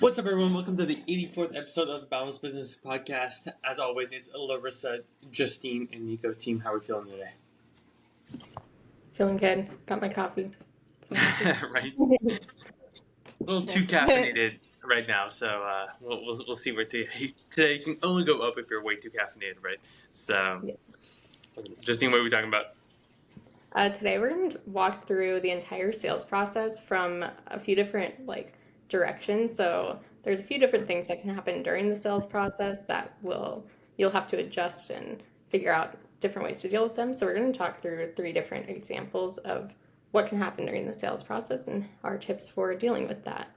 What's up, everyone? Welcome to the 84th episode of the Balanced Business Podcast. As always, it's Larissa, Justine, and Nico. Team, how are we feeling today? Feeling good. Got my coffee. Right? A little too caffeinated right now, so we'll see where today can only go up if you're way too caffeinated, right? So, Yeah. Justine, what are we talking about? Today we're going to walk through the entire sales process from a few different directions. So there's a few different things that can happen during the sales process that you'll have to adjust and figure out different ways to deal with them. So we're going to talk through 3 different examples of what can happen during the sales process and our tips for dealing with that.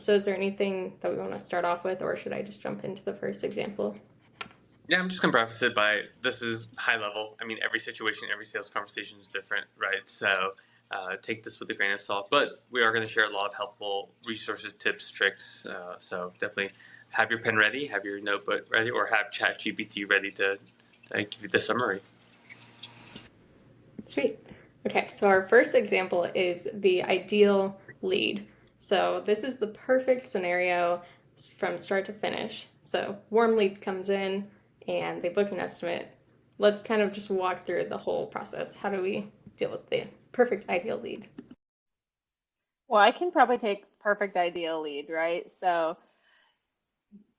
So is there anything that we want to start off with, or should I just jump into the first example? Yeah, I'm just going to preface it by this is high level. I mean, every situation, every sales conversation is different, right? So take this with a grain of salt. But we are going to share a lot of helpful resources, tips, tricks. So definitely have your pen ready, have your notebook ready, or have ChatGPT ready to give you the summary. Sweet. Okay, so our first example is the ideal lead. So this is the perfect scenario from start to finish. So warm lead comes in and they book an estimate. Let's kind of just walk through the whole process. How do we deal with the perfect ideal lead? Well, I can probably take perfect ideal lead, right? So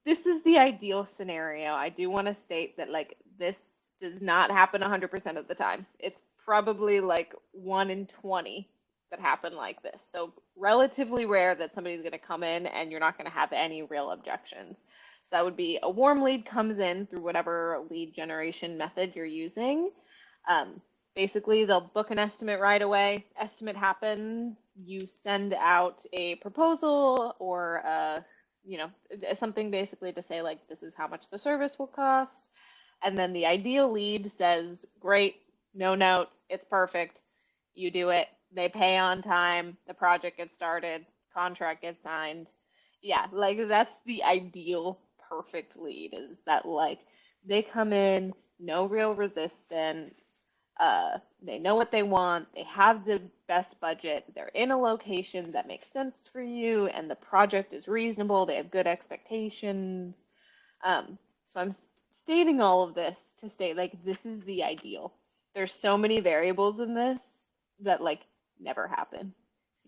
this is the ideal scenario. I do want to state that this does not happen 100% of the time. It's probably 1 in 20 that happen like this. So relatively rare that somebody's going to come in and you're not going to have any real objections. So that would be a warm lead comes in through whatever lead generation method you're using. Basically, they'll book an estimate right away. Estimate happens. You send out a proposal or something basically to say this is how much the service will cost. And then the ideal lead says, great, no notes, it's perfect. You do it. They pay on time. The project gets started. Contract gets signed. Yeah, that's the ideal perfect lead, is that they come in, no real resistance. They know what they want. They have the best budget. They're in a location that makes sense for you, and the project is reasonable. They have good expectations. So I'm stating all of this to state this is the ideal. There's so many variables in this that never happen.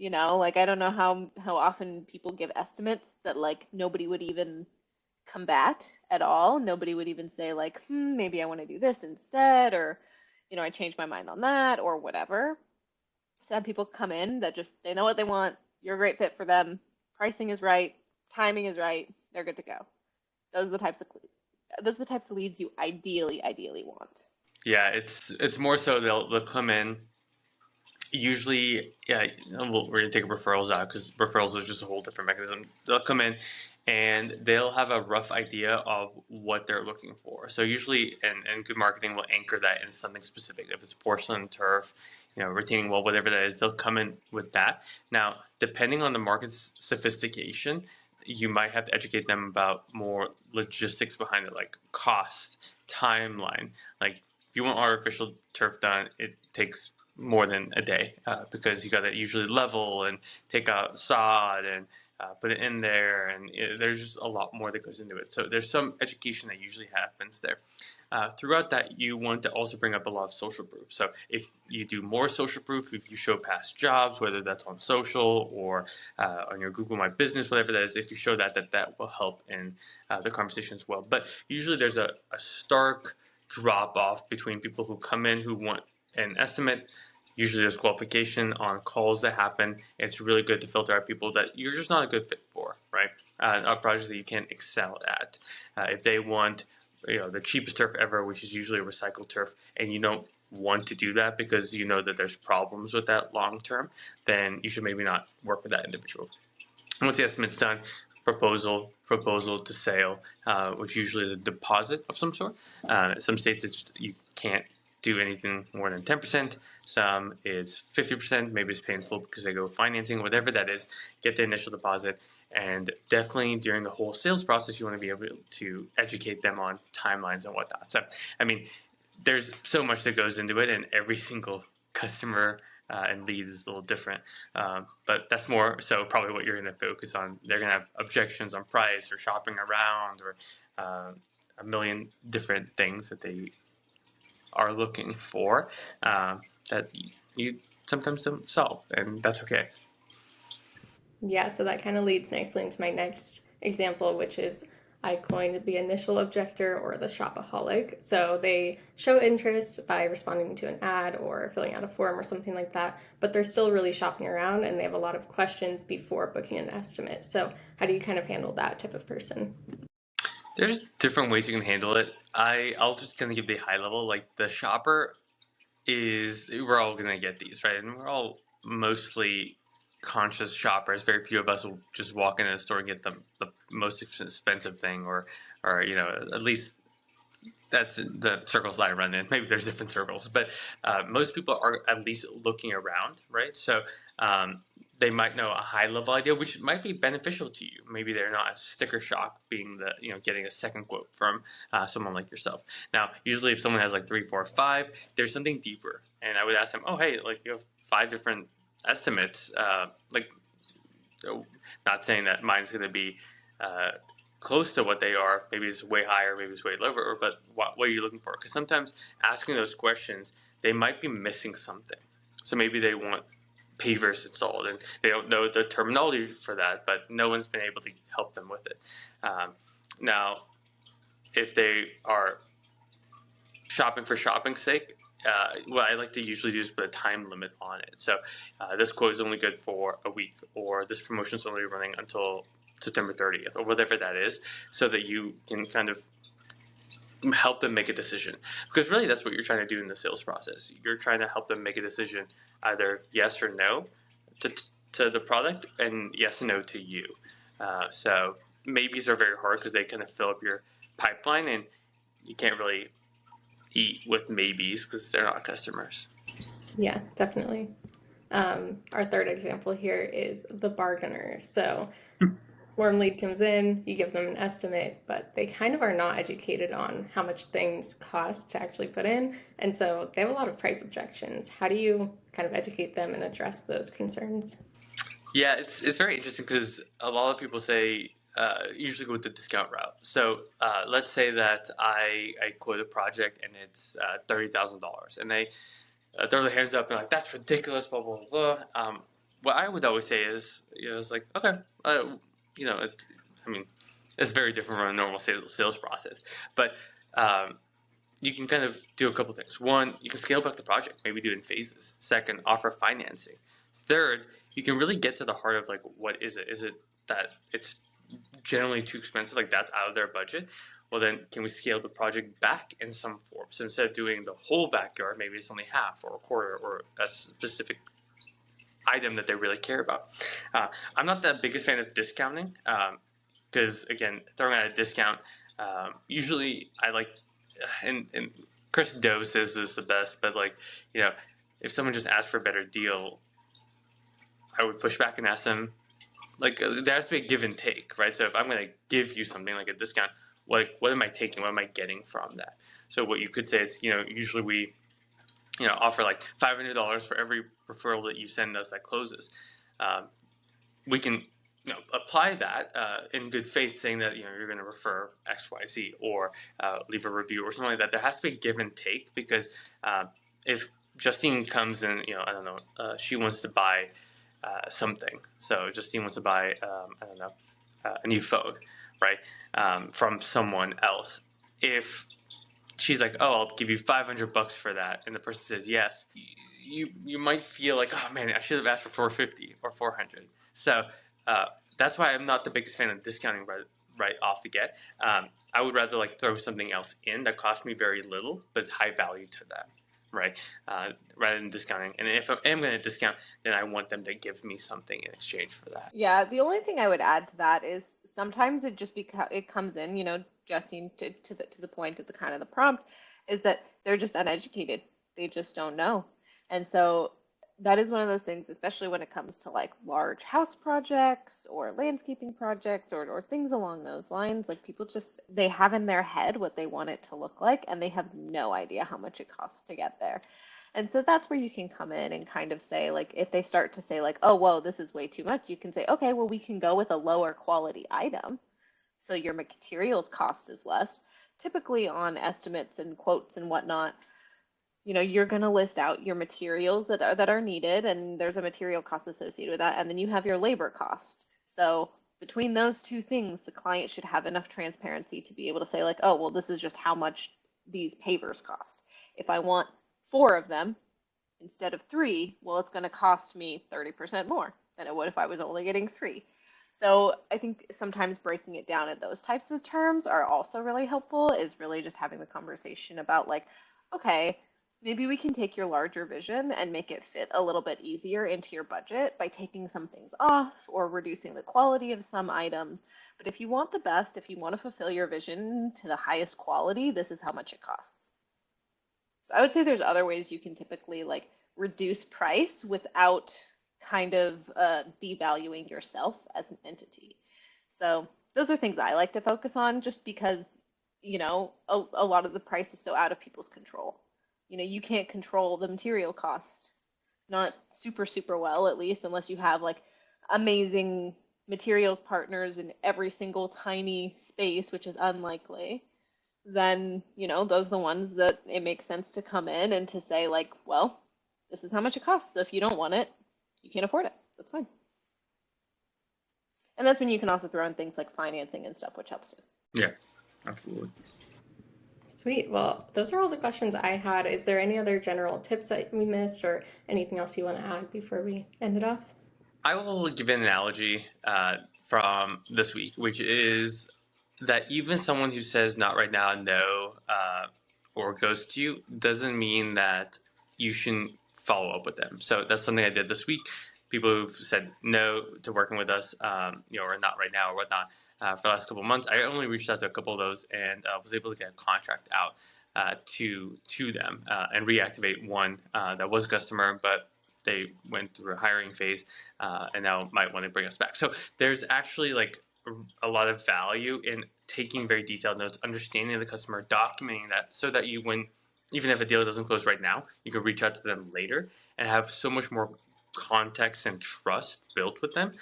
I don't know how often people give estimates that nobody would even combat at all. Nobody would even say maybe I want to do this instead, or I changed my mind on that, or whatever. So have people come in that just, they know what they want. You're a great fit for them. Pricing is right. Timing is right. They're good to go. Those are the types of leads you ideally want. Yeah, it's more so they'll come in. Usually, yeah, we're going to take referrals out because referrals is just a whole different mechanism. They'll come in and they'll have a rough idea of what they're looking for. So usually, and good marketing will anchor that in something specific. If it's porcelain, turf, retaining wall, whatever that is, they'll come in with that. Now, depending on the market's sophistication, you might have to educate them about more logistics behind it, like cost, timeline. Like if you want artificial turf done, it takes more than a day because you got to usually level and take out sod and put it in there, and there's just a lot more that goes into it. So there's some education that usually happens there. Throughout that, you want to also bring up a lot of social proof. So if you do more social proof, if you show past jobs, whether that's on social or on your Google My Business, whatever that is, if you show that will help in the conversation as well. But usually there's a stark drop off between people who come in who want an estimate. Usually there's qualification on calls that happen. It's really good to filter out people that you're just not a good fit for, right? Projects that you can't excel at. If they want the cheapest turf ever, which is usually a recycled turf, and you don't want to do that because you know that there's problems with that long term, then you should maybe not work with that individual. Once the estimate's done, proposal to sale, which usually is a deposit of some sort. Some states you can't do anything more than 10%. Some is 50%. Maybe it's painful because they go financing, whatever that is. Get the initial deposit. And definitely during the whole sales process, you want to be able to educate them on timelines and whatnot. So, I mean, there's so much that goes into it, and every single customer and lead is a little different. But that's more so probably what you're going to focus on. They're going to have objections on price or shopping around or a million different things that they are looking for that you sometimes don't solve, and that's okay. Yeah, so that kind of leads nicely into my next example, which is I coined the initial objector or the shopaholic. So they show interest by responding to an ad or filling out a form or something like that, but they're still really shopping around and they have a lot of questions before booking an estimate. So, how do you kind of handle that type of person? There's different ways you can handle it. I'll just kind of give the high level. Like the shopper is, we're all gonna get these, right? And we're all mostly conscious shoppers. Very few of us will just walk into a store and get the most expensive thing, or at least that's the circles I run in. Maybe there's different circles, but most people are at least looking around, right? So they might know a high level idea, which might be beneficial to you. Maybe they're not as sticker shock being getting a second quote from someone like yourself. Now, usually if someone has like 3, 4, 5, there's something deeper, and I would ask them, oh, hey, like you have 5 different estimates, so not saying that mine's going to be close to what they are. Maybe it's way higher, maybe it's way lower, but what are you looking for? Because sometimes asking those questions, they might be missing something. So maybe they want pavers installed and they don't know the terminology for that, but no one's been able to help them with it. Now, if they are shopping for shopping's sake, what I like to usually do is put a time limit on it. So this quote is only good for a week, or this promotion is only running until September 30th, or whatever that is, so that you can kind of help them make a decision. Because really that's what you're trying to do in the sales process. You're trying to help them make a decision, either yes or no to the product, and yes and no to you. So maybes are very hard because they kind of fill up your pipeline, and you can't really eat with maybes because they're not customers. Yeah, definitely. Our third example here is the bargainer. So, warm lead comes in, you give them an estimate, but they kind of are not educated on how much things cost to actually put in. And so they have a lot of price objections. How do you kind of educate them and address those concerns? Yeah, it's very interesting because a lot of people say usually go with the discount route. So let's say that I quote a project and it's $30,000, and they throw their hands up and like, that's ridiculous, blah blah blah. What I would always say is, it's like, okay, it's, I mean, it's very different from a normal sales process, but you can kind of do a couple things. One, you can scale back the project, maybe do it in phases. Second, offer financing. Third, you can really get to the heart of like, what is it? Is it that it's generally too expensive, like that's out of their budget? Well, then can we scale the project back in some form? So instead of doing the whole backyard, maybe it's only half or a quarter or a specific item that they really care about. I'm not the biggest fan of discounting because, again, throwing out a discount, usually I like, and Chris Doe says this the best, but like, if someone just asked for a better deal, I would push back and ask them, like, there has to be a give and take, right? So if I'm going to give you something like a discount, what am I taking? What am I getting from that? So what you could say is, usually we, offer like $500 for every referral that you send us that closes. We can, apply that in good faith, saying that you're going to refer X, Y, Z, or leave a review or something like that. There has to be a give and take, because if Justine comes in, I don't know, she wants to buy something. So Justine wants to buy, I don't know, a new phone, right? From someone else. If she's like, oh, I'll give you $500 for that, and the person says yes, you might feel like, oh man, I should have asked for 450 or 400. So that's why I'm not the biggest fan of discounting right off the get. I would rather like throw something else in that costs me very little, but it's high value to them, right? Rather than discounting. And if I am going to discount, then I want them to give me something in exchange for that. Yeah, the only thing I would add to that is sometimes it just it comes in, Justine, to the point at the kind of the prompt, is that they're just uneducated. They just don't know. And so that is one of those things, especially when it comes to like large house projects or landscaping projects or things along those lines. Like people just, they have in their head what they want it to look like, and they have no idea how much it costs to get there. And so that's where you can come in and kind of say, like, if they start to say, like, oh, whoa, this is way too much, you can say, okay, well, we can go with a lower quality item. So your materials cost is less. Typically on estimates and quotes and whatnot, you're going to list out your materials that are needed, and there's a material cost associated with that, and then you have your labor cost. So between those two things, the client should have enough transparency to be able to say, like, oh, well, this is just how much these pavers cost. If I want 4 of them instead of 3, well, it's going to cost me 30% more than it would if I was only getting 3. So I think sometimes breaking it down in those types of terms are also really helpful, is really just having the conversation about, like, okay, maybe we can take your larger vision and make it fit a little bit easier into your budget by taking some things off or reducing the quality of some items. But if you want the best, if you want to fulfill your vision to the highest quality, this is how much it costs. So I would say there's other ways you can typically, like, reduce price without kind of devaluing yourself as an entity. So those are things I like to focus on, just because, a lot of the price is so out of people's control. You can't control the material cost, not super, super well, at least, unless you have, like, amazing materials partners in every single tiny space, which is unlikely. Then, those are the ones that it makes sense to come in and to say, like, well, this is how much it costs. So if you don't want it, you can't afford it. That's fine. And that's when you can also throw in things like financing and stuff, which helps too. Yeah, absolutely. Sweet. Well, those are all the questions I had. Is there any other general tips that we missed or anything else you want to add before we end it off? I will give an analogy from this week, which is that even someone who says not right now, no, or ghosts you, doesn't mean that you shouldn't follow up with them. So that's something I did this week. People who've said no to working with us, or not right now or whatnot, for the last couple of months, I only reached out to a couple of those and was able to get a contract out to them and reactivate one that was a customer, but they went through a hiring phase and now might want to bring us back. So there's actually, like, a lot of value in taking very detailed notes, understanding the customer, documenting that, so that you, when, even if a deal doesn't close right now, you can reach out to them later and have so much more context and trust built with them.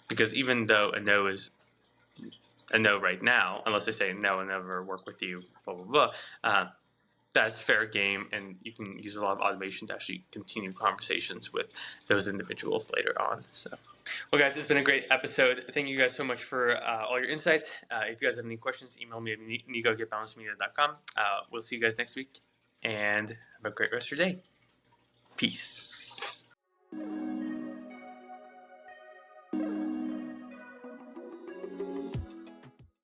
Because even though a no is a no right now, unless they say no, I'll never work with you, blah, blah, blah, that's fair game, and you can use a lot of automation to actually continue conversations with those individuals later on. So, well, guys, it's been a great episode. Thank you guys so much for all your insight. If you guys have any questions, email me at nico@balancedmedia.com. We'll see you guys next week, and have a great rest of your day. Peace.